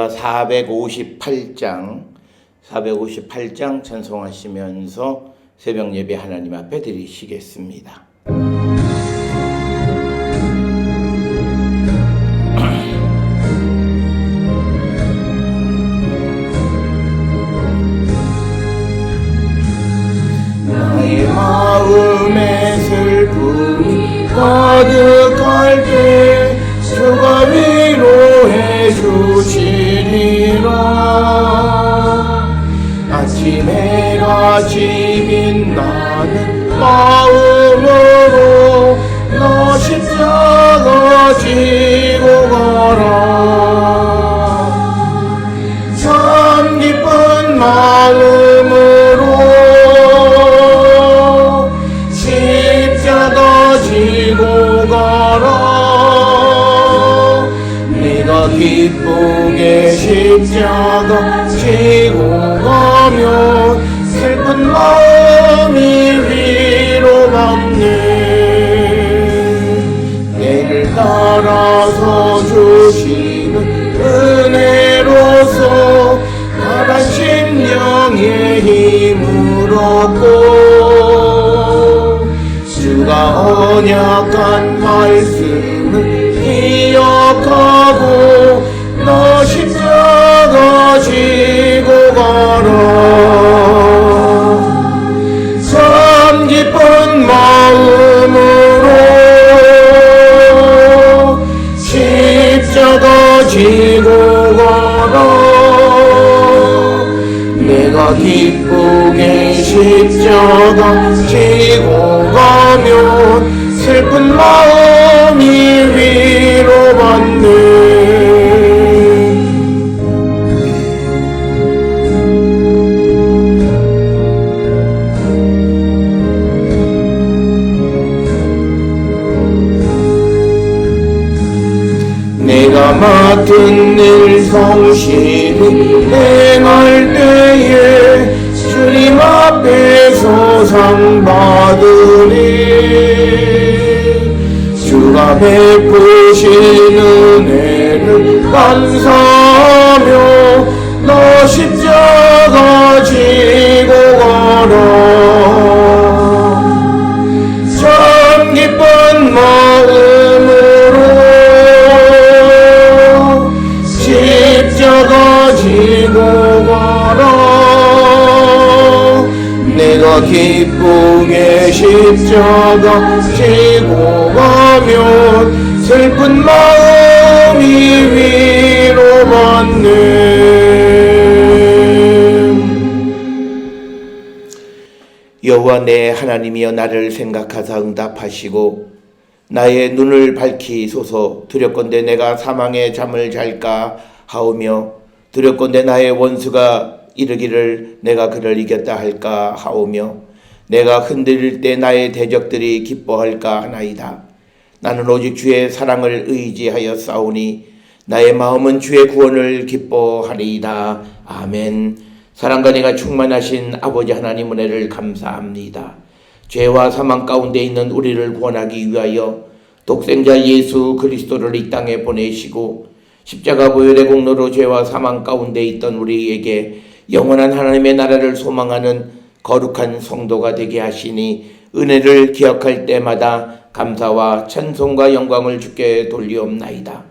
모두가 458장 찬송하시면서 새벽 예배 하나님 앞에 드리시겠습니다. 나의 마음에 슬픔이 가득할 때 주가 위로해 주시리라. 아침 해같이 빛나는 마음으로 너 십자가 지고 가라. 참 기쁜 마음으로 십자가 지고 가라. 네가 기쁘게 십자가 지고 가면 슬픈 마음이 위로받네. 내를 따라서 주시는 은혜로서 나란 심령의 힘을 얻고 주가 언약한 말씀을 기억하고 너 십자가 지고 가라. 참 기쁜 마음으로 십자가 지고 가라. 내가 기쁘게 십자가 지고 가면 슬픈 마음이 위로받네. 내가 맡은 일 성실히 행할 때에 주님 앞에서 상 받으리. 주가 베푸신 은혜를 감사하며 너 십자가 지고 가라. 참 기쁜 마음으로 십자가 지고 가라. 내가 기쁘게 십자가 지고 가면 슬픈 마음이 위로받네. 여호와 내 하나님이여 나를 생각하사 응답하시고 나의 눈을 밝히소서. 두렵건대 내가 사망의 잠을 잘까 하오며 두렵건대 나의 원수가 이르기를 내가 그를 이겼다 할까 하오며 내가 흔들릴 때 나의 대적들이 기뻐할까 하나이다. 나는 오직 주의 사랑을 의지하여 싸우니 나의 마음은 주의 구원을 기뻐하리이다. 아멘. 사랑과 내가 충만하신 아버지 하나님 은혜를 감사합니다. 죄와 사망 가운데 있는 우리를 구원하기 위하여 독생자 예수 그리스도를 이 땅에 보내시고 십자가 보혈의 공로로 죄와 사망 가운데 있던 우리에게 영원한 하나님의 나라를 소망하는 거룩한 성도가 되게 하시니 은혜를 기억할 때마다 감사와 찬송과 영광을 주께 돌리옵나이다.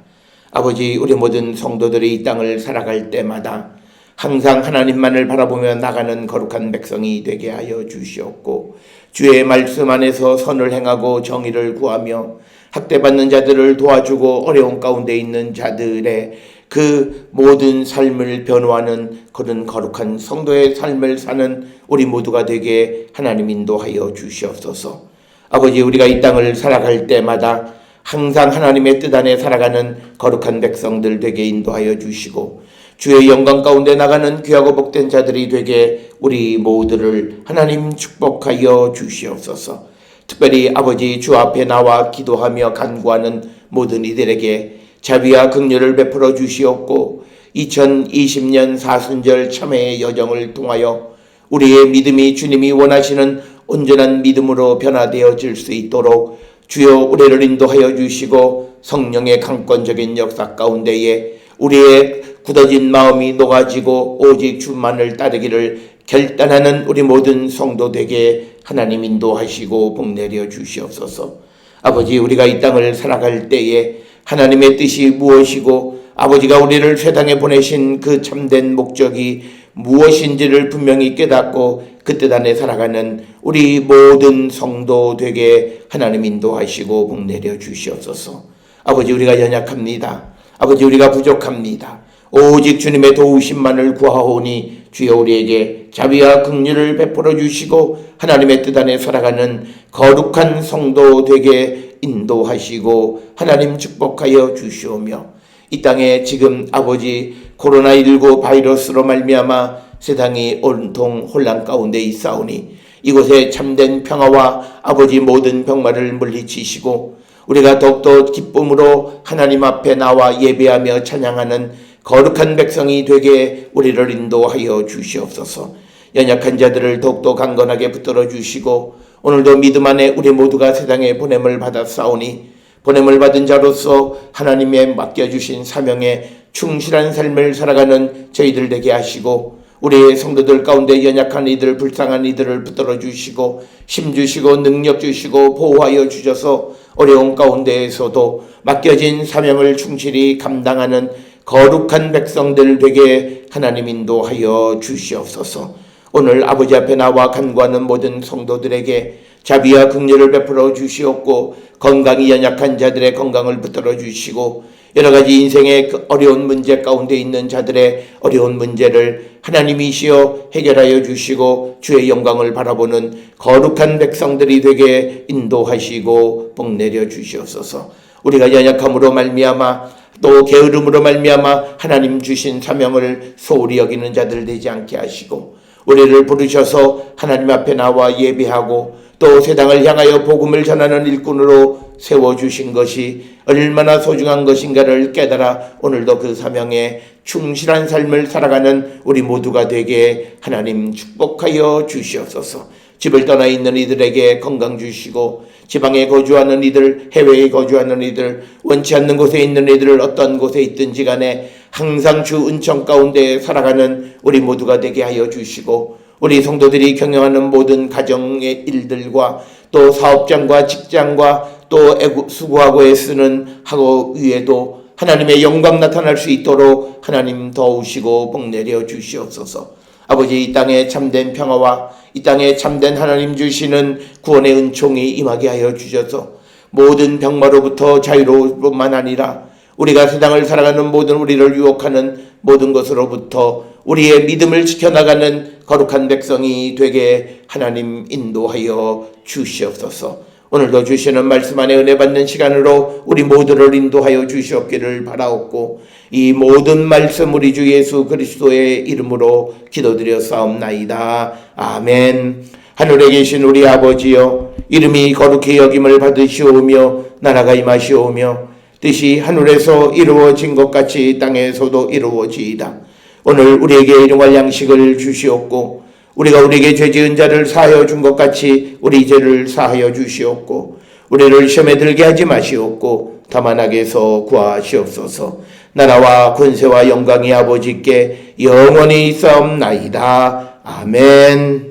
아버지, 우리 모든 성도들이 이 땅을 살아갈 때마다 항상 하나님만을 바라보며 나가는 거룩한 백성이 되게 하여 주시옵고 주의 말씀 안에서 선을 행하고 정의를 구하며 학대받는 자들을 도와주고 어려운 가운데 있는 자들의 그 모든 삶을 변호하는 그런 거룩한 성도의 삶을 사는 우리 모두가 되게 하나님 인도하여 주시옵소서. 아버지, 우리가 이 땅을 살아갈 때마다 항상 하나님의 뜻 안에 살아가는 거룩한 백성들 되게 인도하여 주시고 주의 영광 가운데 나가는 귀하고 복된 자들이 되게 우리 모두를 하나님 축복하여 주시옵소서. 특별히 아버지, 주 앞에 나와 기도하며 간구하는 모든 이들에게 자비와 긍휼을 베풀어 주시옵고 2020년 사순절 참회의 여정을 통하여 우리의 믿음이 주님이 원하시는 온전한 믿음으로 변화되어질 수 있도록 주여 우리를 인도하여 주시고 성령의 강권적인 역사 가운데에 우리의 굳어진 마음이 녹아지고 오직 주만을 따르기를 결단하는 우리 모든 성도 되게 하나님 인도하시고 복내려 주시옵소서. 아버지, 우리가 이 땅을 살아갈 때에 하나님의 뜻이 무엇이고 아버지가 우리를 세상에 보내신 그 참된 목적이 무엇인지를 분명히 깨닫고 그 뜻 안에 살아가는 우리 모든 성도 되게 하나님 인도하시고 복내려 주시옵소서. 아버지, 우리가 연약합니다. 아버지, 우리가 부족합니다. 오직 주님의 도우심만을 구하오니 주여 우리에게 자비와 긍휼을 베풀어 주시고 하나님의 뜻 안에 살아가는 거룩한 성도 되게 인도하시고 하나님 축복하여 주시오며, 이 땅에 지금 아버지 코로나19 바이러스로 말미암아 세상이 온통 혼란 가운데 있사오니 이곳에 참된 평화와 아버지 모든 병마를 물리치시고 우리가 더욱더 기쁨으로 하나님 앞에 나와 예배하며 찬양하는 거룩한 백성이 되게 우리를 인도하여 주시옵소서. 연약한 자들을 더욱더 강건하게 붙들어 주시고 오늘도 믿음 안에 우리 모두가 세상에 보냄을 받았사오니 보냄을 받은 자로서 하나님의 맡겨주신 사명에 충실한 삶을 살아가는 저희들 되게 하시고 우리의 성도들 가운데 연약한 이들, 불쌍한 이들을 붙들어 주시고 힘주시고 능력 주시고 보호하여 주셔서 어려운 가운데에서도 맡겨진 사명을 충실히 감당하는 거룩한 백성들 되게 하나님 인도하여 주시옵소서. 오늘 아버지 앞에 나와 간구하는 모든 성도들에게 자비와 긍휼을 베풀어 주시옵고 건강이 연약한 자들의 건강을 붙들어 주시고 여러 가지 인생의 그 어려운 문제 가운데 있는 자들의 어려운 문제를 하나님이시여 해결하여 주시고 주의 영광을 바라보는 거룩한 백성들이 되게 인도하시고 복내려 주시옵소서. 우리가 연약함으로 말미암아 또 게으름으로 말미암아 하나님 주신 사명을 소홀히 여기는 자들 되지 않게 하시고 우리를 부르셔서 하나님 앞에 나와 예배하고 또 세상을 향하여 복음을 전하는 일꾼으로 세워주신 것이 얼마나 소중한 것인가를 깨달아 오늘도 그 사명에 충실한 삶을 살아가는 우리 모두가 되게 하나님 축복하여 주시옵소서. 집을 떠나 있는 이들에게 건강 주시고 지방에 거주하는 이들, 해외에 거주하는 이들, 원치 않는 곳에 있는 이들을 어떤 곳에 있든지 간에 항상 주 은총 가운데 살아가는 우리 모두가 되게 하여 주시고 우리 성도들이 경영하는 모든 가정의 일들과 또 사업장과 직장과 또 수고하고 애쓰는 학업 위에도 하나님의 영광 나타날 수 있도록 하나님 도우시고 복내려 주시옵소서. 아버지, 이 땅에 참된 평화와 이 땅에 참된 하나님 주시는 구원의 은총이 임하게 하여 주셔서 모든 병마로부터 자유로울 뿐만 아니라 우리가 세상을 살아가는 모든 우리를 유혹하는 모든 것으로부터 우리의 믿음을 지켜나가는 거룩한 백성이 되게 하나님 인도하여 주시옵소서. 오늘도 주시는 말씀 안에 은혜 받는 시간으로 우리 모두를 인도하여 주시옵기를 바라옵고 이 모든 말씀 우리 주 예수 그리스도의 이름으로 기도드려 싸움나이다. 아멘. 하늘에 계신 우리 아버지여, 이름이 거룩히 여김을 받으시오며 나라가 임하시오며 뜻이 하늘에서 이루어진 것 같이 땅에서도 이루어지이다. 오늘 우리에게 일용할 양식을 주시옵고 우리가 우리에게 죄 지은 자를 사하여 준 것 같이 우리 죄를 사하여 주시옵고 우리를 시험에 들게 하지 마시옵고 다만 악에서 구하시옵소서. 나라와 권세와 영광이 아버지께 영원히 있사옵나이다. 아멘.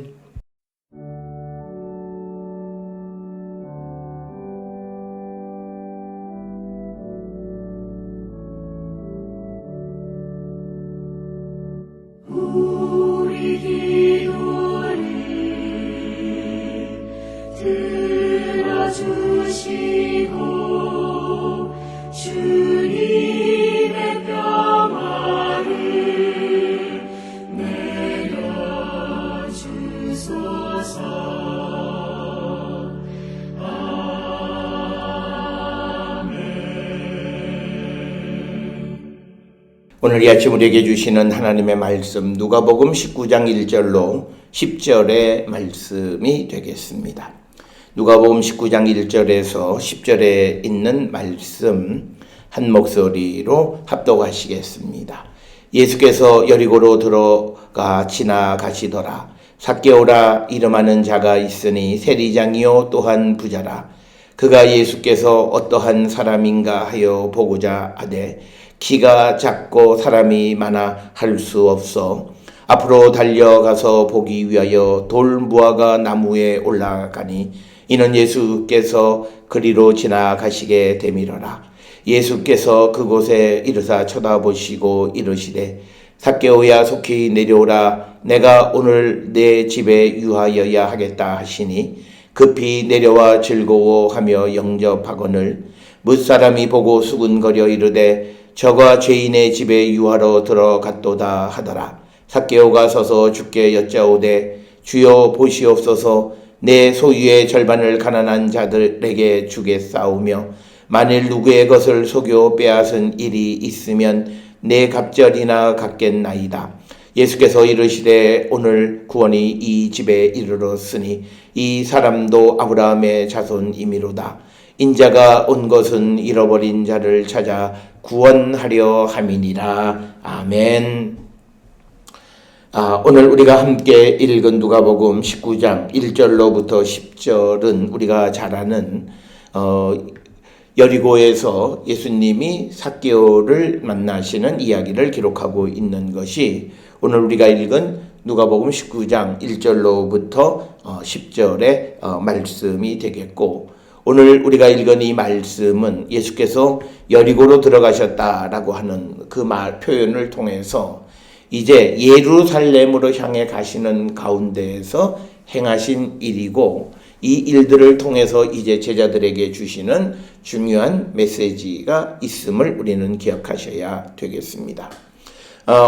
들어주시고 주님의 평화를 내려주소서. 아멘. 오늘 이 아침 우리에게 주시는 하나님의 말씀 누가복음 19장 1절로 10절의 말씀이 되겠습니다. 누가복음 19장 1절에서 10절에 있는 말씀 한 목소리로 합독하시겠습니다. 예수께서 여리고로 들어가 지나가시더라. 삭개오라 이름하는 자가 있으니 세리장이요 또한 부자라. 그가 예수께서 어떠한 사람인가 하여 보고자 하되 키가 작고 사람이 많아 할 수 없어 앞으로 달려가서 보기 위하여 돌무화과 나무에 올라가니 이는 예수께서 그리로 지나가시게 되밀어라. 예수께서 그곳에 이르사 쳐다보시고 이르시되 삭개오야 속히 내려오라. 내가 오늘 내 집에 유하여야 하겠다 하시니 급히 내려와 즐거워하며 영접하거늘 뭇사람이 보고 수군거려 이르되 저가 죄인의 집에 유하러 들어갔도다 하더라. 삭개오가 서서 주께 여짜오되 주여 보시옵소서 내 소유의 절반을 가난한 자들에게 주겠사오며 만일 누구의 것을 속여 빼앗은 일이 있으면 내 갑절이나 갚겠나이다. 예수께서 이르시되 오늘 구원이 이 집에 이르렀으니 이 사람도 아브라함의 자손이미로다. 인자가 온 것은 잃어버린 자를 찾아 구원하려 함이니라. 아멘. 오늘 우리가 함께 읽은 누가복음 19장 1절로부터 10절은 우리가 잘 아는 여리고에서 예수님이 삭개오를 만나시는 이야기를 기록하고 있는 것이 오늘 우리가 읽은 누가복음 19장 1절로부터 10절의 말씀이 되겠고, 오늘 우리가 읽은 이 말씀은 예수께서 여리고로 들어가셨다라고 하는 그 표현을 통해서 이제 예루살렘으로 향해 가시는 가운데에서 행하신 일이고, 이 일들을 통해서 이제 제자들에게 주시는 중요한 메시지가 있음을 우리는 기억하셔야 되겠습니다.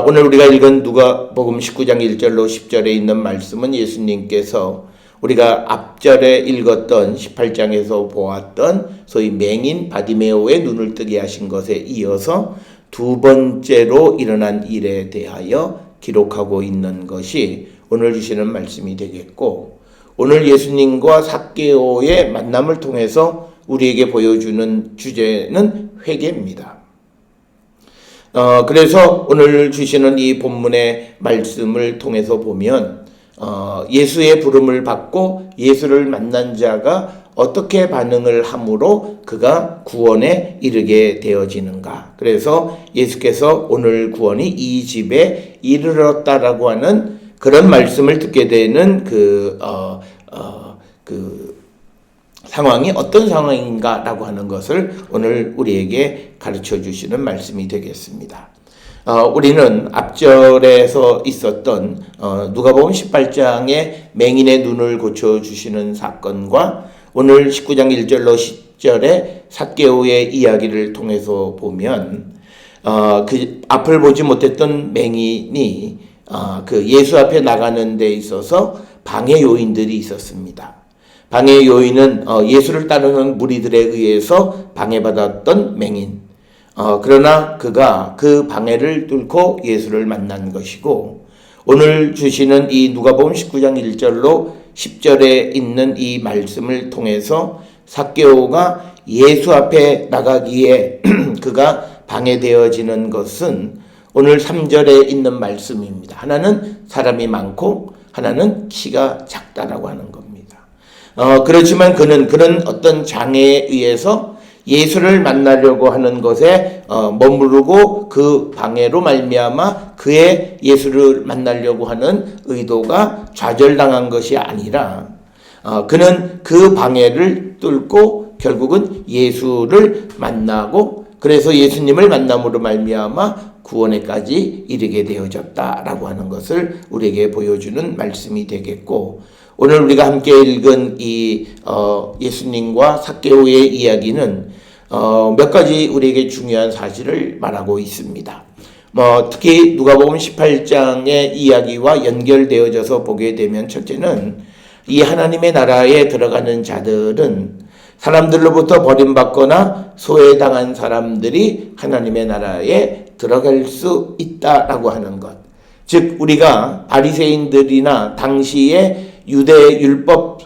오늘 우리가 읽은 누가복음 19장 1절로 10절에 있는 말씀은 예수님께서 우리가 앞절에 읽었던 18장에서 보았던 소위 맹인 바디메오의 눈을 뜨게 하신 것에 이어서 두 번째로 일어난 일에 대하여 기록하고 있는 것이 오늘 주시는 말씀이 되겠고, 오늘 예수님과 삭개오의 만남을 통해서 우리에게 보여주는 주제는 회개입니다. 그래서 오늘 주시는 이 본문의 말씀을 통해서 보면 예수의 부름을 받고 예수를 만난 자가 어떻게 반응을 함으로 그가 구원에 이르게 되어지는가. 그래서 예수께서 오늘 구원이 이 집에 이르렀다라고 하는 그런 말씀을 듣게 되는 그 상황이 어떤 상황인가라고 하는 것을 오늘 우리에게 가르쳐 주시는 말씀이 되겠습니다. 우리는 앞절에서 있었던 누가복음 18장의 맹인의 눈을 고쳐주시는 사건과 오늘 19장 1절로 10절의 삭개오의 이야기를 통해서 보면 그 앞을 보지 못했던 맹인이 그 예수 앞에 나가는 데 있어서 방해 요인들이 있었습니다. 방해 요인은 예수를 따르는 무리들에 의해서 방해받았던 맹인. 그러나 그가 그 방해를 뚫고 예수를 만난 것이고, 오늘 주시는 이 누가복음 19장 1절로 10절에 있는 이 말씀을 통해서 삭개오가 예수 앞에 나가기에 그가 방해되어지는 것은 오늘 3절에 있는 말씀입니다. 하나는 사람이 많고 하나는 키가 작다라고 하는 겁니다. 그렇지만 그는 그런 어떤 장애에 의해서 예수를 만나려고 하는 것에 머무르고 그 방해로 말미암아 그의 예수를 만나려고 하는 의도가 좌절당한 것이 아니라 그는 그 방해를 뚫고 결국은 예수를 만나고, 그래서 예수님을 만남으로 말미암아 구원에까지 이르게 되어졌다라고 하는 것을 우리에게 보여주는 말씀이 되겠고, 오늘 우리가 함께 읽은 이 예수님과 삭개오의 이야기는 몇 가지 우리에게 중요한 사실을 말하고 있습니다. 특히 누가복음 18장의 이야기와 연결되어져서 보게 되면, 첫째는 이 하나님의 나라에 들어가는 자들은 사람들로부터 버림받거나 소외당한 사람들이 하나님의 나라에 들어갈 수 있다라고 하는 것. 즉 우리가 바리새인들이나 당시의 유대 율법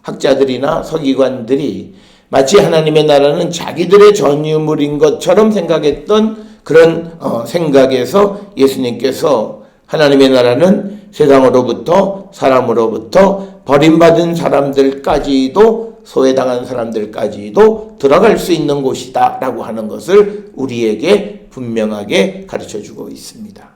학자들이나 서기관들이 마치 하나님의 나라는 자기들의 전유물인 것처럼 생각했던 그런 생각에서 예수님께서 하나님의 나라는 세상으로부터 사람으로부터 버림받은 사람들까지도 소외당한 사람들까지도 들어갈 수 있는 곳이다 라고 하는 것을 우리에게 분명하게 가르쳐주고 있습니다.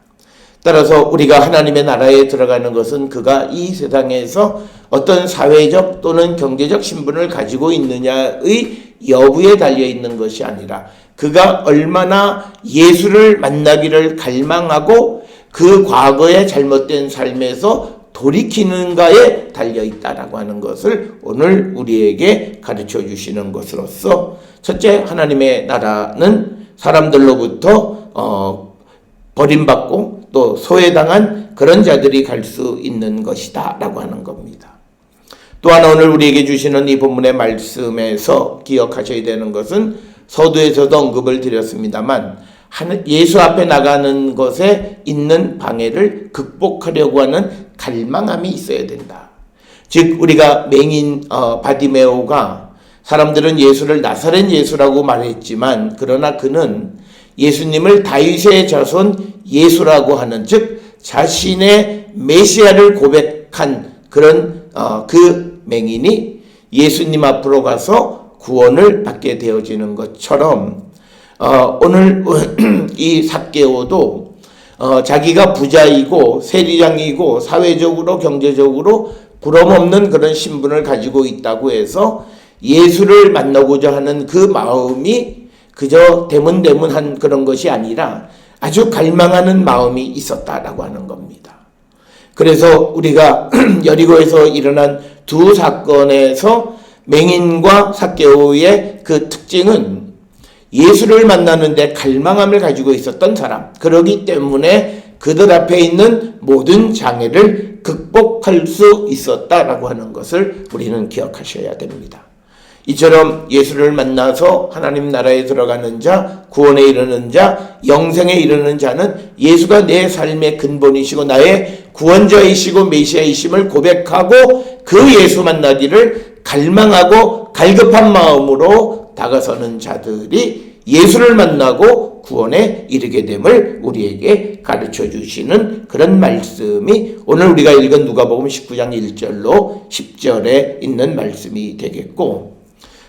따라서 우리가 하나님의 나라에 들어가는 것은 그가 이 세상에서 어떤 사회적 또는 경제적 신분을 가지고 있느냐의 여부에 달려있는 것이 아니라 그가 얼마나 예수를 만나기를 갈망하고 그 과거의 잘못된 삶에서 돌이키는가에 달려있다라고 하는 것을 오늘 우리에게 가르쳐 주시는 것으로서, 첫째, 하나님의 나라는 사람들로부터 버림받고 또 소외당한 그런 자들이 갈 수 있는 것이다 라고 하는 겁니다. 또 하나 오늘 우리에게 주시는 이 본문의 말씀에서 기억하셔야 되는 것은, 서두에서도 언급을 드렸습니다만 예수 앞에 나가는 것에 있는 방해를 극복하려고 하는 갈망함이 있어야 된다. 즉 우리가 맹인 바디메오가, 사람들은 예수를 나사렛 예수라고 말했지만 그러나 그는 예수님을 다윗의 자손 예수라고 하는, 즉 자신의 메시아를 고백한 그런 그 맹인이 예수님 앞으로 가서 구원을 받게 되어지는 것처럼 오늘 이 삭개오도 자기가 부자이고 세리장이고 사회적으로 경제적으로 부러움없는 그런 신분을 가지고 있다고 해서 예수를 만나고자 하는 그 마음이 그저 대문대문한 그런 것이 아니라 아주 갈망하는 마음이 있었다라고 하는 겁니다. 그래서 우리가 여리고에서 일어난 두 사건에서 맹인과 삭개오의 그 특징은 예수를 만나는데 갈망함을 가지고 있었던 사람, 그러기 때문에 그들 앞에 있는 모든 장애를 극복할 수 있었다라고 하는 것을 우리는 기억하셔야 됩니다. 이처럼 예수를 만나서 하나님 나라에 들어가는 자, 구원에 이르는 자, 영생에 이르는 자는 예수가 내 삶의 근본이시고 나의 구원자이시고 메시아이심을 고백하고 그 예수 만나기를 갈망하고 갈급한 마음으로 다가서는 자들이 예수를 만나고 구원에 이르게 됨을 우리에게 가르쳐 주시는 그런 말씀이 오늘 우리가 읽은 누가복음 19장 1절로 10절에 있는 말씀이 되겠고,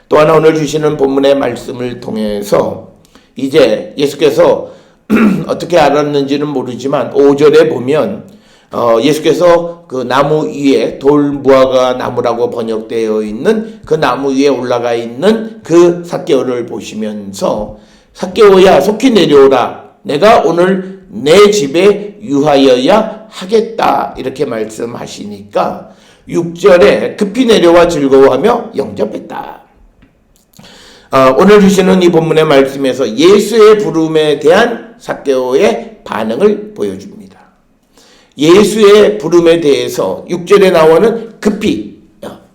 또 하나 오늘 주시는 본문의 말씀을 통해서 이제 예수께서 어떻게 알았는지는 모르지만 5절에 보면 예수께서 그 나무 위에, 돌무화과 나무라고 번역되어 있는 그 나무 위에 올라가 있는 그 삭개오를 보시면서 삭개오야 속히 내려오라, 내가 오늘 내 집에 유하여야 하겠다 이렇게 말씀하시니까 6절에 급히 내려와 즐거워하며 영접했다. 오늘 주시는 이 본문의 말씀에서 예수의 부름에 대한 삭개오의 반응을 보여줍니다. 예수의 부름에 대해서 6절에 나오는 급히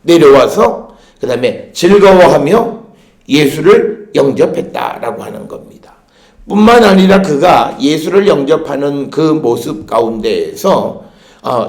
내려와서 그 다음에 즐거워하며 예수를 영접했다라고 하는 겁니다. 뿐만 아니라 그가 예수를 영접하는 그 모습 가운데에서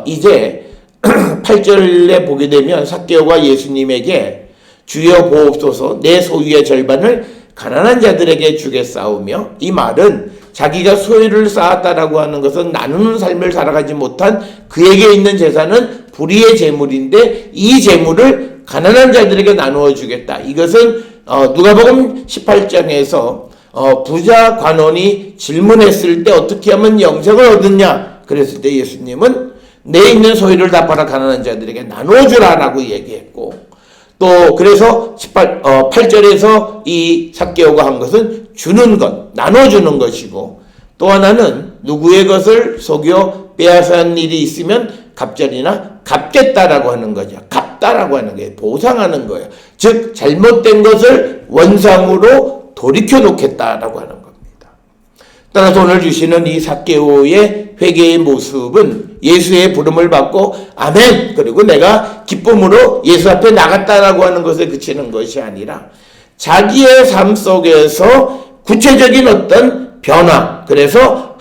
이제 8절에 보게 되면 삭개오가 예수님에게 주여 보옵소서, 내 소유의 절반을 가난한 자들에게 주겠사오며, 이 말은 자기가 소유를 쌓았다라고 하는 것은 나누는 삶을 살아가지 못한 그에게 있는 재산은 불의의 재물인데 이 재물을 가난한 자들에게 나누어 주겠다. 이것은 누가복음 18장에서 부자 관원이 질문했을 때 어떻게 하면 영생을 얻느냐 그랬을 때 예수님은 내 있는 소유를 다 팔아 가난한 자들에게 나누어 주라라고 얘기했고, 또 그래서 8절에서 이 삭개오가 한 것은 주는 것, 나눠주는 것이고, 또 하나는 누구의 것을 속여 빼앗은 일이 있으면 갑절이나 갚겠다라고 하는 거죠. 갚다라고 하는 거예요. 보상하는 거예요. 즉 잘못된 것을 원상으로 돌이켜 놓겠다라고 하는 겁니다. 따라서 오늘 주시는 이 삭개오의 회개의 모습은 예수의 부름을 받고 아멘 그리고 내가 기쁨으로 예수 앞에 나갔다라고 하는 것에 그치는 것이 아니라 자기의 삶 속에서 구체적인 어떤 변화, 그래서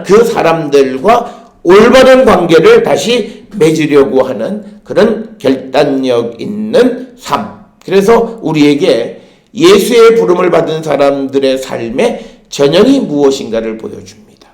그 사람들과 올바른 관계를 다시 맺으려고 하는 그런 결단력 있는 삶. 그래서 우리에게 예수의 부름을 받은 사람들의 삶의 전형이 무엇인가를 보여줍니다.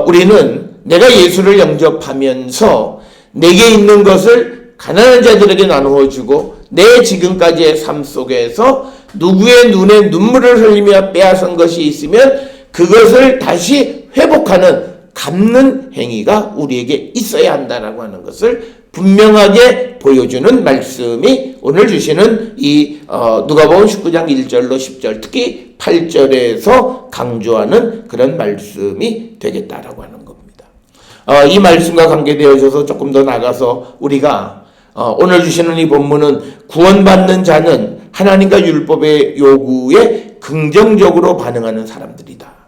우리는 내가 예수를 영접하면서 내게 있는 것을 가난한 자들에게 나누어 주고 내 지금까지의 삶 속에서 누구의 눈에 눈물을 흘리며 빼앗은 것이 있으면 그것을 다시 회복하는, 갚는 행위가 우리에게 있어야 한다라고 하는 것을 분명하게 보여주는 말씀이 오늘 주시는 이 누가복음 19장 1절로 10절, 특히 8절에서 강조하는 그런 말씀이 되겠다라고 하는 겁니다. 이 말씀과 관계되어져서 조금 더 나가서 우리가 오늘 주시는 이 본문은 구원받는 자는 하나님과 율법의 요구에 긍정적으로 반응하는 사람들이다.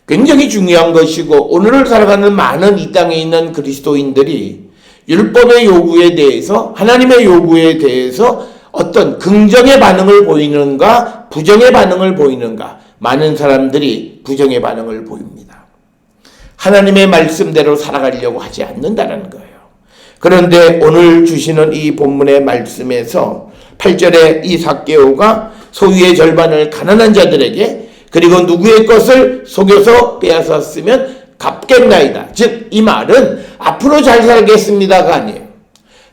굉장히 중요한 것이고, 오늘을 살아가는 많은 이 땅에 있는 그리스도인들이 율법의 요구에 대해서, 하나님의 요구에 대해서 어떤 긍정의 반응을 보이는가, 부정의 반응을 보이는가. 많은 사람들이 부정의 반응을 보입니다. 하나님의 말씀대로 살아가려고 하지 않는다는 거예요. 그런데 오늘 주시는 이 본문의 말씀에서 8절에 이 삭개오가 소유의 절반을 가난한 자들에게, 그리고 누구의 것을 속여서 빼앗았으면 갚겠나이다. 즉, 이 말은 앞으로 잘 살겠습니다가 아니에요.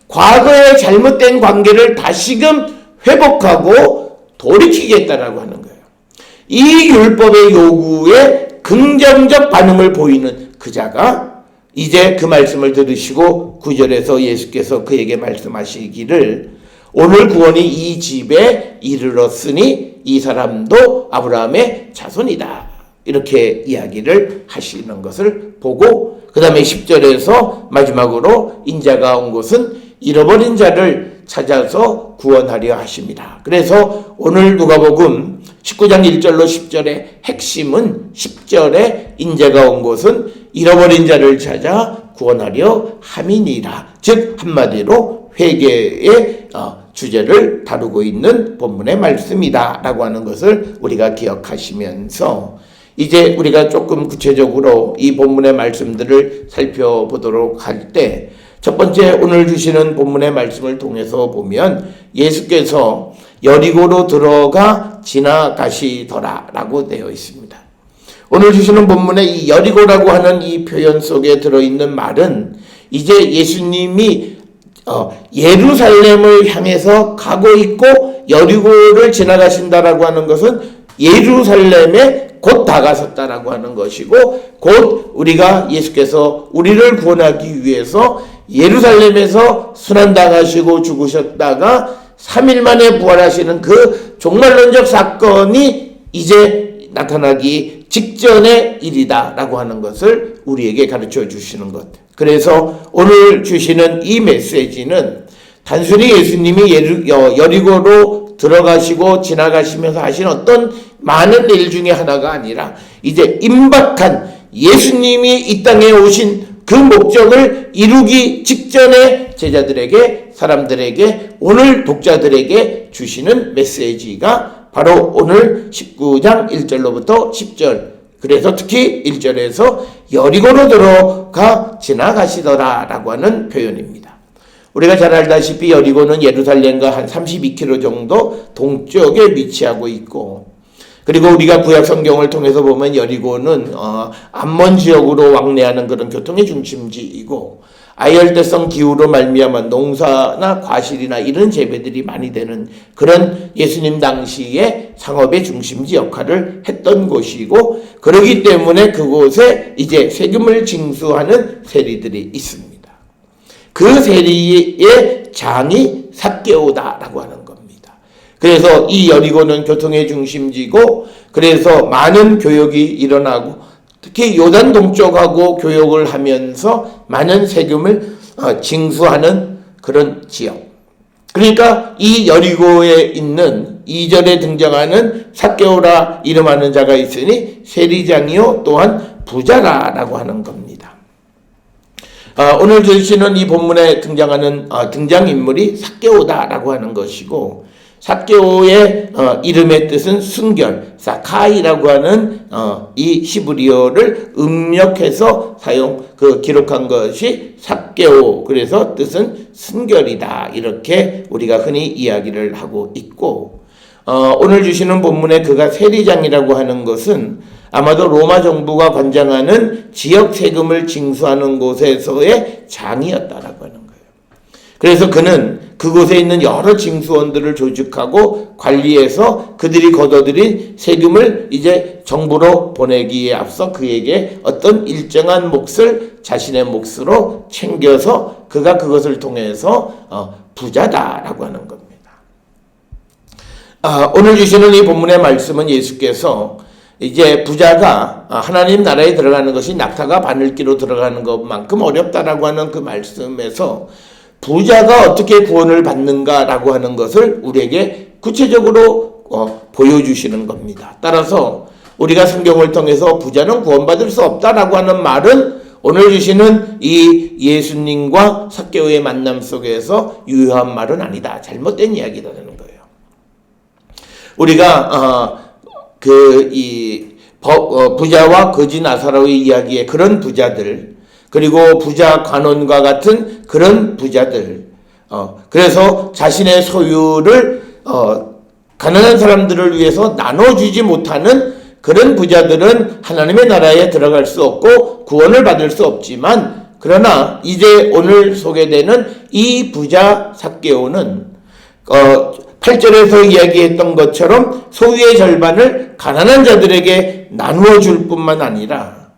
과거의 잘못된 관계를 다시금 회복하고 돌이키겠다라고 하는 거예요. 이 율법의 요구에 긍정적 반응을 보이는 그 자가 이제 그 말씀을 들으시고 9절에서 예수께서 그에게 말씀하시기를, 오늘 구원이 이 집에 이르렀으니 이 사람도 아브라함의 자손이다. 이렇게 이야기를 하시는 것을 보고, 그 다음에 10절에서 마지막으로 인자가 온 곳은 잃어버린 자를 찾아서 구원하려 하십니다. 그래서 오늘 누가복음 19장 1절로 10절의 핵심은 10절에 인자가 온 곳은 잃어버린 자를 찾아 구원하려 함이니라. 즉 한마디로 회개의 주제를 다루고 있는 본문의 말씀이다 라고 하는 것을 우리가 기억하시면서, 이제 우리가 조금 구체적으로 이 본문의 말씀들을 살펴보도록 할 때, 첫 번째 오늘 주시는 본문의 말씀을 통해서 보면 예수께서 여리고로 들어가 지나가시더라 라고 되어 있습니다. 오늘 주시는 본문의 이 여리고라고 하는 이 표현 속에 들어있는 말은 이제 예수님이 예루살렘을 향해서 가고 있고, 여리고를 지나가신다라고 하는 것은 예루살렘에 곧 다가섰다라고 하는 것이고, 곧 우리가 예수께서 우리를 구원하기 위해서 예루살렘에서 순환당하시고 죽으셨다가 3일 만에 부활하시는 그 종말론적 사건이 이제 나타나기 직전의 일이다 라고 하는 것을 우리에게 가르쳐 주시는 것. 그래서 오늘 주시는 이 메시지는 단순히 예수님이 여리고로 들어가시고 지나가시면서 하신 어떤 많은 일 중에 하나가 아니라, 이제 임박한 예수님이 이 땅에 오신 그 목적을 이루기 직전에 제자들에게, 사람들에게, 오늘 독자들에게 주시는 메시지가 바로 오늘 19장 1절로부터 10절, 그래서 특히 1절에서 여리고로 들어가 지나가시더라 라고 하는 표현입니다. 우리가 잘 알다시피 여리고는 예루살렘과 한 32km 정도 동쪽에 위치하고 있고, 그리고 우리가 구약 성경을 통해서 보면 여리고는 암몬 지역으로 왕래하는 그런 교통의 중심지이고, 아열대성 기후로 말미암아 농사나 과실이나 이런 재배들이 많이 되는 그런 예수님 당시에 상업의 중심지 역할을 했던 곳이고, 그러기 때문에 그곳에 이제 세금을 징수하는 세리들이 있습니다. 그 세리의 장이 삭개오다라고 하는 겁니다. 그래서 이 여리고는 교통의 중심지고, 그래서 많은 교역이 일어나고, 특히 요단 동쪽하고 교역을 하면서 많은 세금을 징수하는 그런 지역. 그러니까 이 여리고에 있는 2절에 등장하는 삭개오라 이름하는 자가 있으니 세리장이요 또한 부자라라고 하는 겁니다. 오늘 주시는 이 본문에 등장하는 등장인물이 삭개오다라고 하는 것이고, 삭개오의 이름의 뜻은 순결, 사카이라고 하는 이 히브리어를 음력해서 기록한 것이 삭개오, 그래서 뜻은 순결이다, 이렇게 우리가 흔히 이야기를 하고 있고, 오늘 주시는 본문에 그가 세리장이라고 하는 것은 아마도 로마 정부가 관장하는 지역 세금을 징수하는 곳에서의 장이었다라고 하는 거예요. 그래서 그는 그곳에 있는 여러 징수원들을 조직하고 관리해서 그들이 걷어들인 세금을 이제 정부로 보내기에 앞서 그에게 어떤 일정한 몫을 자신의 몫으로 챙겨서 그가 그것을 통해서 부자다라고 하는 겁니다. 오늘 주시는 이 본문의 말씀은 예수께서 이제 부자가 하나님 나라에 들어가는 것이 낙타가 바늘기로 들어가는 것만큼 어렵다라고 하는 그 말씀에서 부자가 어떻게 구원을 받는가라고 하는 것을 우리에게 구체적으로 보여주시는 겁니다. 따라서 우리가 성경을 통해서 부자는 구원받을 수 없다라고 하는 말은 오늘 주시는 이 예수님과 삭개오의 만남 속에서 유효한 말은 아니다. 잘못된 이야기라는 거예요. 우리가 부자와 거지 나사로의 이야기에 그런 부자들, 그리고 부자 관원과 같은 그런 부자들, 그래서 자신의 소유를 가난한 사람들을 위해서 나눠주지 못하는 그런 부자들은 하나님의 나라에 들어갈 수 없고 구원을 받을 수 없지만, 그러나 이제 오늘 소개되는 이 부자 삭개오는 8절에서 이야기했던 것처럼 소유의 절반을 가난한 자들에게 나누어 줄 뿐만 아니라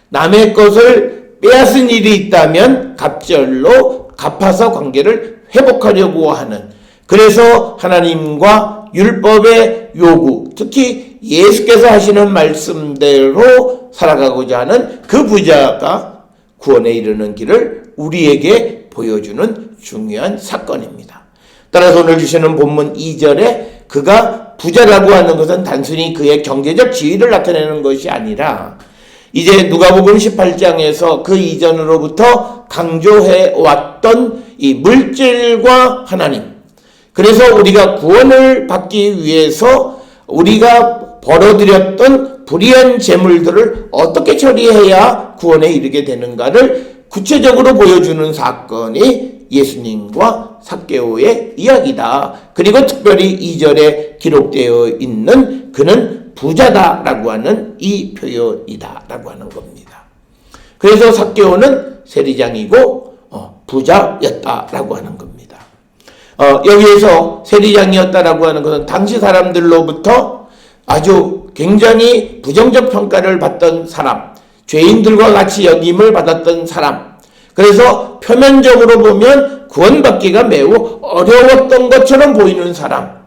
남의 것을 빼앗은 일이 있다면 갑절로 갚아서 관계를 회복하려고 하는, 그래서 하나님과 율법의 요구, 특히 예수께서 하시는 말씀대로 살아가고자 하는 그 부자가 구원에 이르는 길을 우리에게 보여주는 중요한 사건입니다. 따라서 오늘 주시는 본문 2절에 그가 부자라고 하는 것은 단순히 그의 경제적 지위를 나타내는 것이 아니라 이제 누가복음 18장에서 그 이전으로부터 강조해 왔던 이 물질과 하나님, 그래서 우리가 구원을 받기 위해서 우리가 벌어들였던 불의한 재물들을 어떻게 처리해야 구원에 이르게 되는가를 구체적으로 보여주는 사건이 예수님과 삭개오의 이야기다. 그리고 특별히 2절에 기록되어 있는 그는 부자다라고 하는 이 표현이다라고 하는 겁니다. 그래서 삭개오는 세리장이고 부자였다라고 하는 겁니다. 여기에서 세리장이었다라고 하는 것은 당시 사람들로부터 아주 굉장히 부정적 평가를 받던 사람, 죄인들과 같이 여김을 받았던 사람, 그래서 표면적으로 보면 구원받기가 매우 어려웠던 것처럼 보이는 사람,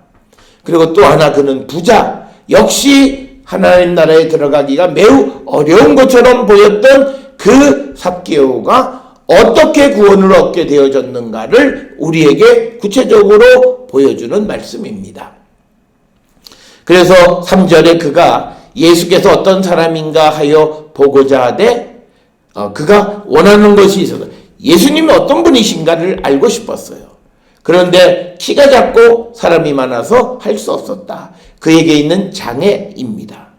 그리고 또 하나 그는 부자, 역시 하나님 나라에 들어가기가 매우 어려운 것처럼 보였던 그 삭개오가 어떻게 구원을 얻게 되어졌는가를 우리에게 구체적으로 보여주는 말씀입니다. 그래서 3절에 그가 예수께서 어떤 사람인가 하여 보고자 하되 그가 원하는 것이 있어서 예수님이 어떤 분이신가를 알고 싶었어요. 그런데 키가 작고 사람이 많아서 할 수 없었다. 그에게 있는 장애입니다.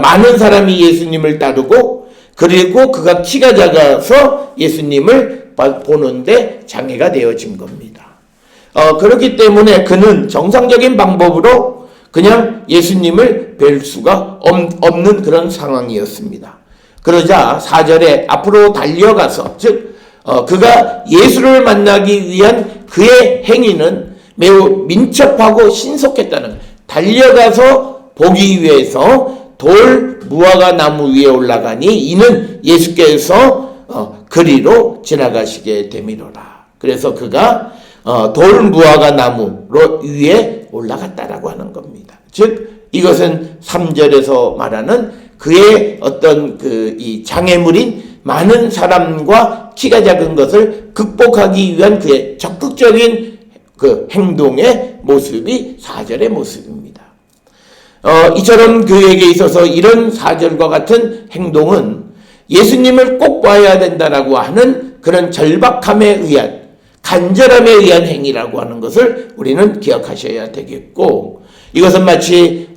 많은 사람이 예수님을 따르고, 그리고 그가 키가 작아서 예수님을 보는데 장애가 되어진 겁니다. 그렇기 때문에 그는 정상적인 방법으로 그냥 예수님을 뵐 수가 없는 그런 상황이었습니다. 그러자 4절에 앞으로 달려가서, 즉 그가 예수를 만나기 위한 그의 행위는 매우 민첩하고 신속했다는 거예요. 달려가서 보기 위해서 돌 무화과 나무 위에 올라가니 이는 예수께서 그리로 지나가시게 되미로라. 그래서 그가 돌 무화과 나무 위에 올라갔다라고 하는 겁니다. 즉 이것은 3절에서 말하는 그의 어떤 이 장애물인 많은 사람과 키가 작은 것을 극복하기 위한 그의 적극적인 그 행동의 모습이 4절의 모습입니다. 이처럼 그에게 있어서 이런 4절과 같은 행동은 예수님을 꼭 봐야 된다라고 하는 그런 절박함에 의한, 간절함에 의한 행위라고 하는 것을 우리는 기억하셔야 되겠고, 이것은 마치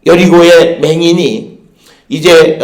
여리고의 맹인이 이제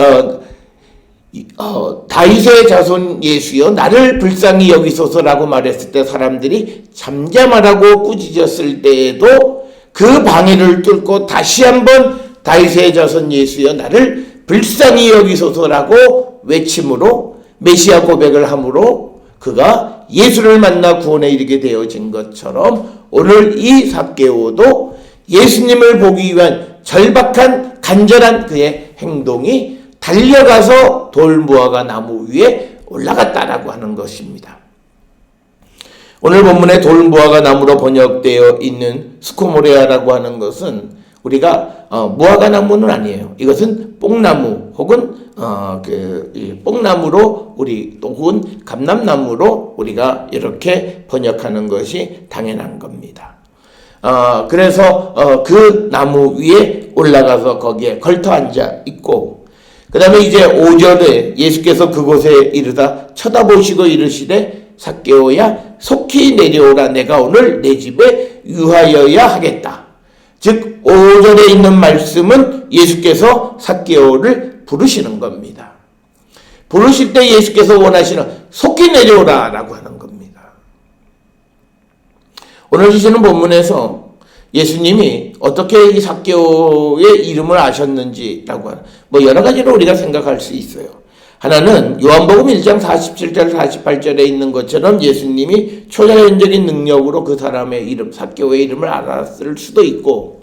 다윗의 자손 예수여 나를 불쌍히 여기소서라고 말했을 때 사람들이 잠잠하라고 꾸짖었을 때에도 그 방해를 뚫고 다시 한번 다윗의 자손 예수여 나를 불쌍히 여기소서라고 외침으로 메시아 고백을 함으로 그가 예수를 만나 구원에 이르게 되어진 것처럼 오늘 이 삭개오도 예수님을 보기 위한 절박한 간절한 그의 행동이 달려가서 돌무화과 나무 위에 올라갔다라고 하는 것입니다. 오늘 본문에 돌무화과 나무로 번역되어 있는 스코모레아라고 하는 것은 우리가 무화과 나무는 아니에요. 이것은 뽕나무 혹은 뽕나무로 혹은 감람나무로 우리가 이렇게 번역하는 것이 당연한 겁니다. 그래서 그 나무 위에 올라가서 거기에 걸터 앉아 있고, 그 다음에 이제 5절에 예수께서 그곳에 이르다 쳐다보시고 이르시되 삭개오야 속히 내려오라. 내가 오늘 내 집에 유하여야 하겠다. 즉 5절에 있는 말씀은 예수께서 삭개오를 부르시는 겁니다. 부르실 때 예수께서 원하시는 속히 내려오라 라고 하는 겁니다. 오늘 주시는 본문에서 예수님이 어떻게 이 삭개오의 이름을 아셨는지라고 하는 여러 가지로 우리가 생각할 수 있어요. 하나는 요한복음 1장 47절 48절에 있는 것처럼 예수님이 초자연적인 능력으로 그 사람의 이름 삭개오의 이름을 알았을 수도 있고,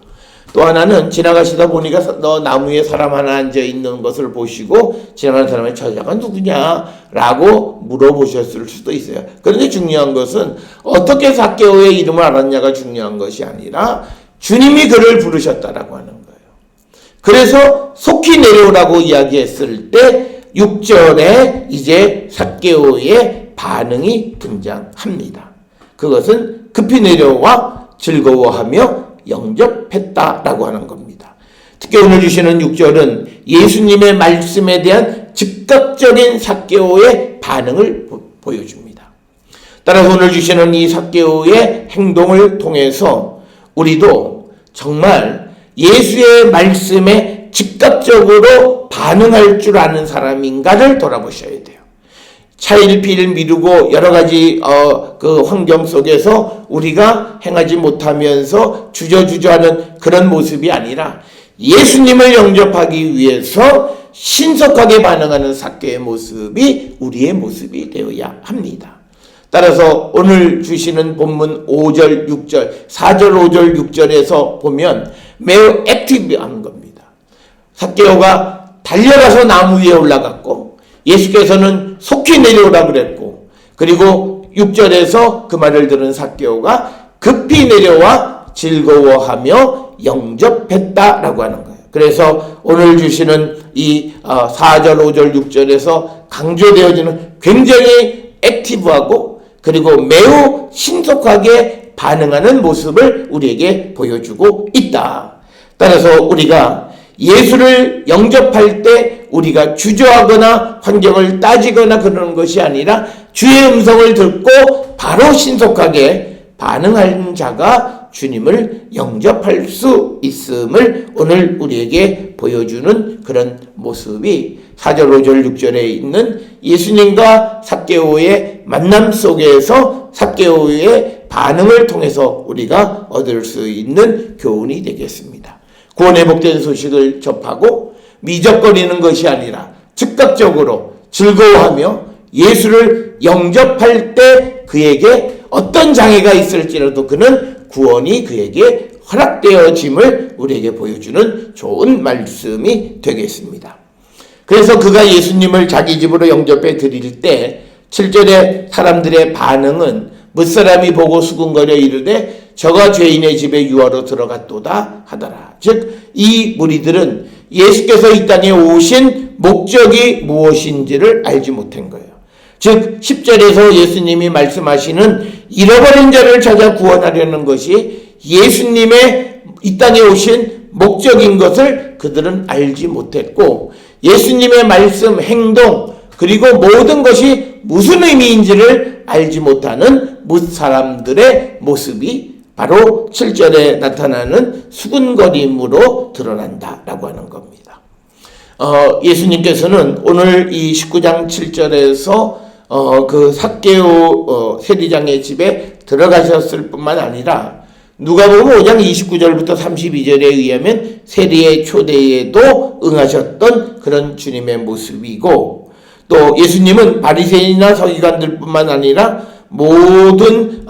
또 하나는 지나가시다 보니까 너 나무에 사람 하나 앉아 있는 것을 보시고 지나가는 사람의 저자가 누구냐라고 물어보셨을 수도 있어요. 그런데 중요한 것은 어떻게 삭개오의 이름을 알았냐가 중요한 것이 아니라 주님이 그를 부르셨다라고 하는 거예요. 그래서 속히 내려오라고 이야기했을 때 6절에 이제 삭개오의 반응이 등장합니다. 그것은 급히 내려와 즐거워하며 영접했다라고 하는 겁니다. 특히 오늘 주시는 6절은 예수님의 말씀에 대한 즉각적인 삭개오의 반응을 보여줍니다. 따라서 오늘 주시는 이 삭개오의 행동을 통해서 우리도 정말 예수의 말씀에 즉각적으로 반응할 줄 아는 사람인가를 돌아보셔야 돼요. 차일피일 미루고 여러 가지 그 환경 속에서 우리가 행하지 못하면서 주저주저하는 그런 모습이 아니라 예수님을 영접하기 위해서 신속하게 반응하는 삭개의 모습이 우리의 모습이 되어야 합니다. 따라서 오늘 주시는 본문 5절, 6절, 4절, 5절, 6절에서 보면 매우 액티브한 겁니다. 삭개오가 달려가서 나무 위에 올라갔고 예수께서는 속히 내려오라 그랬고, 그리고 6절에서 그 말을 들은 삭개오가 급히 내려와 즐거워하며 영접했다라고 하는 거예요. 그래서 오늘 주시는 이 4절, 5절, 6절에서 강조되어지는 굉장히 액티브하고 그리고 매우 신속하게 반응하는 모습을 우리에게 보여주고 있다. 따라서 우리가 예수를 영접할 때 우리가 주저하거나 환경을 따지거나 그러는 것이 아니라 주의 음성을 듣고 바로 신속하게 반응하는 자가 주님을 영접할 수 있음을 오늘 우리에게 보여주는 그런 모습이 4절, 5절, 6절에 있는 예수님과 삭개오의 만남 속에서 삭개오의 반응을 통해서 우리가 얻을 수 있는 교훈이 되겠습니다. 구원의 복된 소식을 접하고 미적거리는 것이 아니라 즉각적으로 즐거워하며 예수를 영접할 때 그에게 어떤 장애가 있을지라도 그는 구원이 그에게 허락되어짐을 우리에게 보여주는 좋은 말씀이 되겠습니다. 그래서 그가 예수님을 자기 집으로 영접해 드릴 때 7절에 사람들의 반응은 무사람이 보고 수군거려 이르되 저가 죄인의 집에 유하로 들어갔도다 하더라. 즉 이 무리들은 예수께서 이 땅에 오신 목적이 무엇인지를 알지 못한 거예요. 즉 10절에서 예수님이 말씀하시는 잃어버린 자를 찾아 구원하려는 것이 예수님의 이 땅에 오신 목적인 것을 그들은 알지 못했고, 예수님의 말씀, 행동, 그리고 모든 것이 무슨 의미인지를 알지 못하는 무사람들의 모습이 바로 7절에 나타나는 수군거림으로 드러난다라고 하는 겁니다. 예수님께서는 오늘 이 19장 7절에서 그 삭개오 세리장의 집에 들어가셨을 뿐만 아니라 누가복음 5장 29절부터 32절에 의하면 세리의 초대에도 응하셨던 그런 주님의 모습이고, 또 예수님은 바리새인이나 서기관들 뿐만 아니라 모든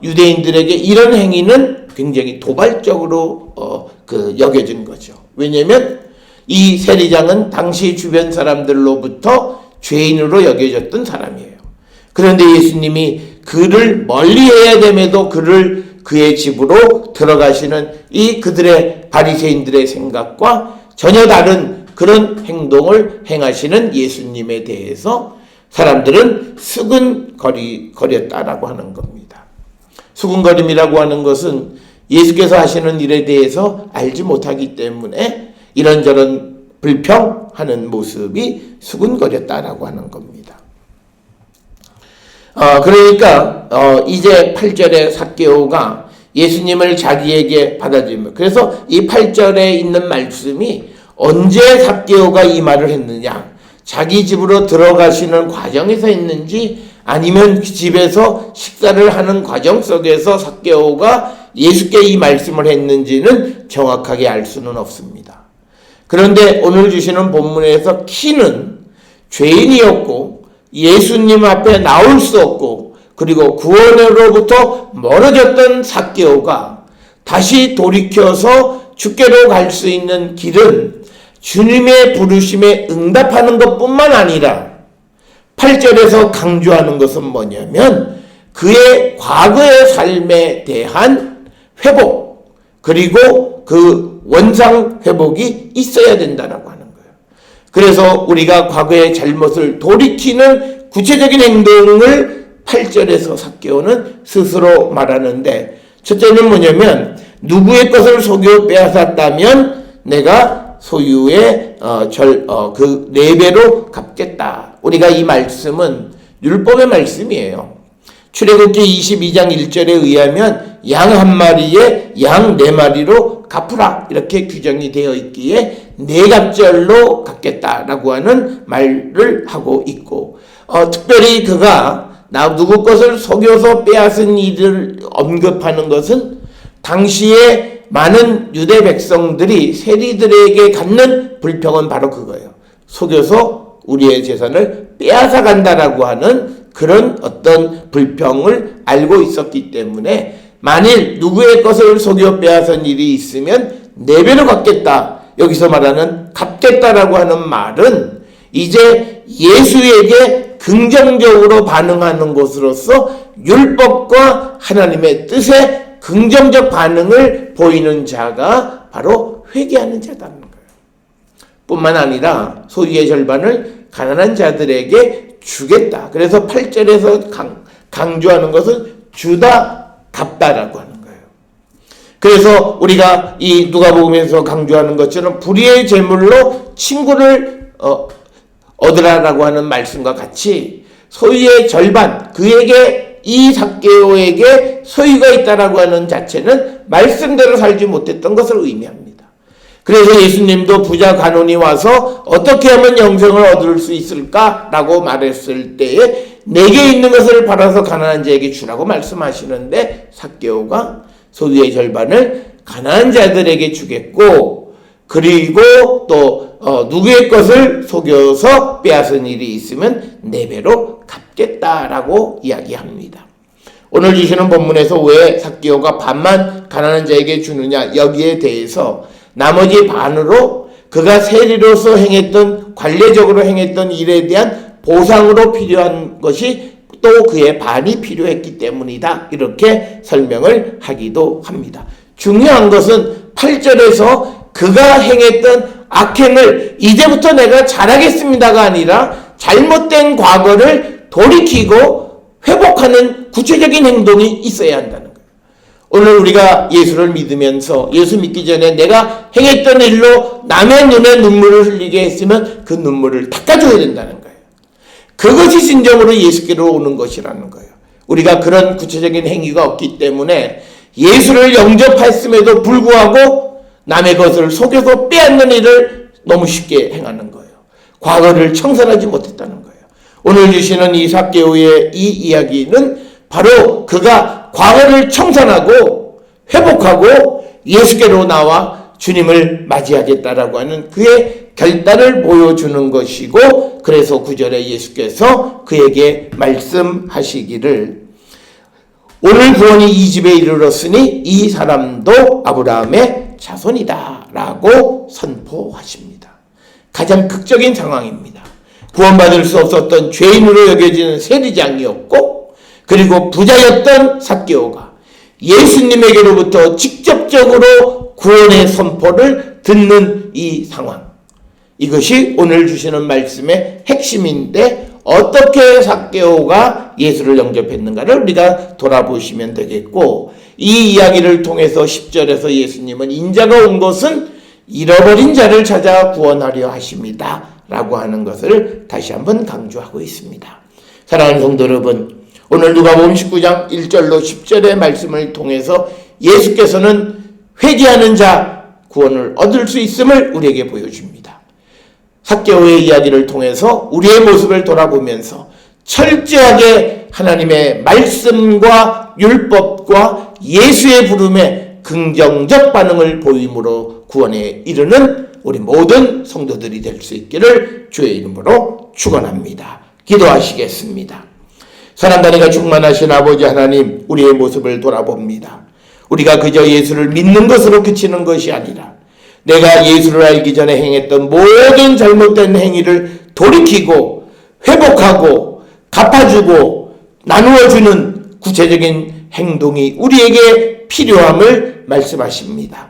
유대인들에게 이런 행위는 굉장히 도발적으로 여겨진 거죠. 왜냐하면 이 세리장은 당시 주변 사람들로부터 죄인으로 여겨졌던 사람이에요. 그런데 예수님이 그를 멀리해야 됨에도 그의 집으로 들어가시는 이 그들의 바리새인들의 생각과 전혀 다른 그런 행동을 행하시는 예수님에 대해서 사람들은 수근거렸다라고 하는 겁니다. 수근거림이라고 하는 것은 예수께서 하시는 일에 대해서 알지 못하기 때문에 이런저런 불평하는 모습이 수근거렸다라고 하는 겁니다. 그러니까 이제 8절에 삭개오가 예수님을 자기에게 받아들이며, 그래서 이 8절에 있는 말씀이 언제 삭개오가 이 말을 했느냐, 자기 집으로 들어가시는 과정에서 했는지 아니면 집에서 식사를 하는 과정 속에서 삭개오가 예수께 이 말씀을 했는지는 정확하게 알 수는 없습니다. 그런데 오늘 주시는 본문에서 키는 죄인이었고 예수님 앞에 나올 수 없고 그리고 구원으로부터 멀어졌던 삭개오가 다시 돌이켜서 주께로 갈 수 있는 길은 주님의 부르심에 응답하는 것뿐만 아니라 8절에서 강조하는 것은 뭐냐면 그의 과거의 삶에 대한 회복, 그리고 그 원상 회복이 있어야 된다라고 하는 거예요. 그래서 우리가 과거의 잘못을 돌이키는 구체적인 행동을 8절에서 삭개오는 스스로 말하는데, 첫째는 뭐냐면 누구의 것을 속여 빼앗았다면 내가 소유의 그 4배로 갚겠다. 우리가 이 말씀은 율법의 말씀이에요. 출애굽기 22장 1절에 의하면 양 1마리에 양 4마리로 갚으라 이렇게 규정이 되어 있기에 4갑절로 갚겠다라고 하는 말을 하고 있고, 특별히 그가 누구 것을 속여서 빼앗은 일을 언급하는 것은 당시에 많은 유대 백성들이 세리들에게 갖는 불평은 바로 그거예요. 속여서 우리의 재산을 빼앗아 간다라고 하는 그런 어떤 불평을 알고 있었기 때문에 만일 누구의 것을 속여 빼앗은 일이 있으면 4배로 갚겠다. 여기서 말하는 갚겠다라고 하는 말은 이제 예수에게 긍정적으로 반응하는 것으로서 율법과 하나님의 뜻에 긍정적 반응을 보이는 자가 바로 회개하는 자다는 거예요. 뿐만 아니라 소유의 절반을 가난한 자들에게 주겠다. 그래서 8절에서 강조하는 것은 주다 갚다라고 하는 거예요. 그래서 우리가 이 누가복음에서 강조하는 것처럼 불의의 제물로 친구를 얻으라라고 하는 말씀과 같이 소유의 절반, 그에게 이 삭개오에게 소유가 있다라고 하는 자체는 말씀대로 살지 못했던 것을 의미합니다. 그래서 예수님도 부자 간원이 와서 어떻게 하면 영생을 얻을 수 있을까라고 말했을 때에 내게 있는 것을 팔아서 가난한 자에게 주라고 말씀하시는데, 삭개오가 소유의 절반을 가난한 자들에게 주겠고, 그리고 또 누구의 것을 속여서 빼앗은 일이 있으면 4배로 갚겠다라고 이야기합니다. 오늘 주시는 본문에서 왜 삭개오가 반만 가난한 자에게 주느냐, 여기에 대해서 나머지 반으로 그가 세리로서 행했던, 관례적으로 행했던 일에 대한 보상으로 필요한 것이 또 그의 반이 필요했기 때문이다, 이렇게 설명을 하기도 합니다. 중요한 것은 8절에서 그가 행했던 악행을 이제부터 내가 잘하겠습니다가 아니라 잘못된 과거를 돌이키고 회복하는 구체적인 행동이 있어야 한다는 거예요. 오늘 우리가 예수를 믿으면서 예수 믿기 전에 내가 행했던 일로 남의 눈에 눈물을 흘리게 했으면 그 눈물을 닦아줘야 된다는 거예요. 그것이 진정으로 예수께로 오는 것이라는 거예요. 우리가 그런 구체적인 행위가 없기 때문에 예수를 영접했음에도 불구하고 남의 것을 속여서 빼앗는 일을 너무 쉽게 행하는 거예요. 과거를 청산하지 못했다는 거예요. 오늘 주시는 이 삭개오의 이 이야기는 바로 그가 과거를 청산하고 회복하고 예수께로 나와 주님을 맞이하겠다라고 하는 그의 결단을 보여주는 것이고, 그래서 9절에 예수께서 그에게 말씀하시기를 오늘 구원이 이 집에 이르렀으니 이 사람도 아브라함의 자손이다 라고 선포하십니다. 가장 극적인 상황입니다. 구원받을 수 없었던 죄인으로 여겨지는 세리장이었고, 그리고 부자였던 삭개오가 예수님에게로부터 직접적으로 구원의 선포를 듣는 이 상황, 이것이 오늘 주시는 말씀의 핵심인데, 어떻게 삭개오가 예수를 영접했는가를 우리가 돌아보시면 되겠고, 이 이야기를 통해서 10절에서 예수님은 인자가 온 것은 잃어버린 자를 찾아 구원하려 하십니다 라고 하는 것을 다시 한번 강조하고 있습니다. 사랑하는 성도 여러분, 오늘 누가복음 19장 1절로 10절의 말씀을 통해서 예수께서는 회개하는 자 구원을 얻을 수 있음을 우리에게 보여줍니다. 삭개오의 이야기를 통해서 우리의 모습을 돌아보면서 철저하게 하나님의 말씀과 율법과 예수의 부름에 긍정적 반응을 보임으로 구원에 이르는 우리 모든 성도들이 될 수 있기를 주의 이름으로 축원합니다. 기도하시겠습니다. 사랑과 은혜가 충만하신 아버지 하나님, 우리의 모습을 돌아봅니다. 우리가 그저 예수를 믿는 것으로 그치는 것이 아니라 내가 예수를 알기 전에 행했던 모든 잘못된 행위를 돌이키고 회복하고 갚아주고 나누어주는 구체적인 행동이 우리에게 필요함을 말씀하십니다.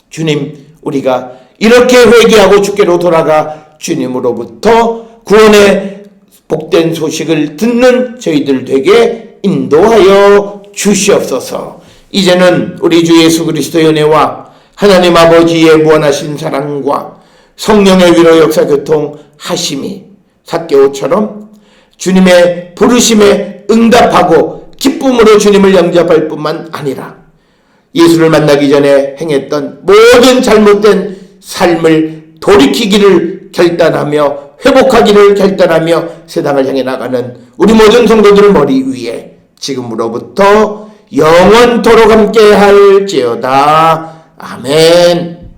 주님, 우리가 이렇게 회개하고 주께로 돌아가 주님으로부터 구원의 복된 소식을 듣는 저희들 되게 인도하여 주시옵소서. 이제는 우리 주 예수 그리스도의 은혜와 하나님 아버지의 무한하신 사랑과 성령의 위로 역사 교통하심이 삭개오처럼 주님의 부르심에 응답하고 기쁨으로 주님을 영접할 뿐만 아니라 예수를 만나기 전에 행했던 모든 잘못된 삶을 돌이키기를 결단하며 회복하기를 결단하며 세상을 향해 나가는 우리 모든 성도들 머리 위에 지금으로부터 영원토록 함께 할지어다. 아멘.